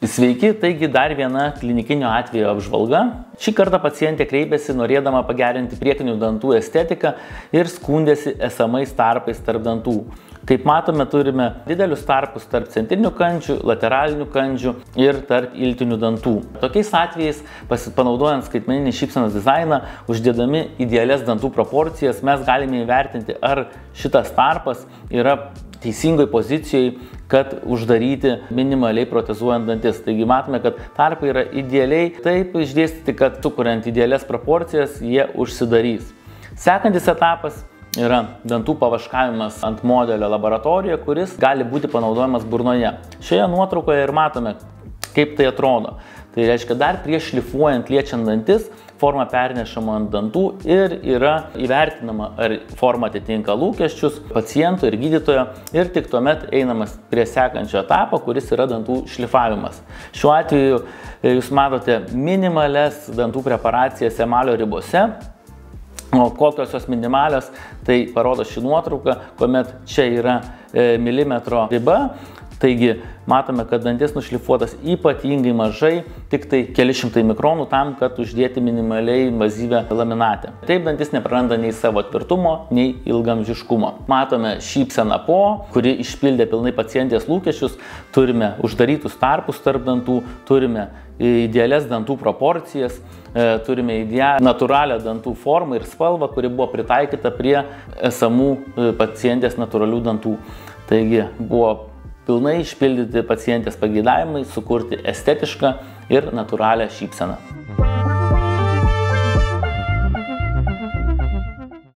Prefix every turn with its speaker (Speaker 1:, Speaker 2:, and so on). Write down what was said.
Speaker 1: Sveiki, taigi dar viena klinikinio atvejo apžvalga. Šį kartą pacientė kreipėsi norėdama pagerinti priekinių dantų estetiką ir skundėsi esamais tarpais tarp dantų. Kaip matome, turime didelius tarpus tarp centrinių kandžių, lateralinių kandžių ir tarp iltinių dantų. Tokiais atvejais, panaudojant skaitmeninį šypsenos dizainą, uždėdami idealias dantų proporcijas, mes galime įvertinti, ar šitas tarpas yra teisingoj pozicijai, kad uždaryti minimaliai protezuojant dantis. Taigi matome, kad tarpai yra idealiai taip išdėstyti, kad sukuriant idealias proporcijas, jie užsidarys. Sekantis etapas yra dantų pavaškavimas ant modelio laboratorijoje, kuris gali būti panaudojamas burnoje. Šioje nuotraukoje ir matome, kaip tai atrodo. Tai reiškia, dar prieš šlifuojant, liečiant dantis, forma pernešama ant dantų ir yra įvertinama, ar forma atitinka lūkesčius paciento ir gydytojo, ir tik tuomet einamas prie sekančio etapo, kuris yra dantų šlifavimas. Šiuo atveju jūs matote minimales dantų preparacijas emalio ribose. O kokios jos minimalios, tai parodo ši nuotrauka, kuomet čia yra milimetro riba. Taigi matome, kad dantis nušlifuotas ypatingai mažai, tik tai keli šimtai mikronų tam, kad uždėti minimaliai invazyvę laminatę. Taip dantis nepraranda nei savo tvirtumo, nei ilgamžiškumo. Matome šypseną po, kuri išpildė pilnai pacientės lūkesčius, turime uždarytus tarpus tarp dantų, turime idealias dantų proporcijas, turime natūralią dantų formą ir spalvą, kuri buvo pritaikyta prie esamų pacientės natūralių dantų. Taigi buvo pilnai išpildyti pacientės pageidavimai, sukurti estetišką ir natūralią šypseną.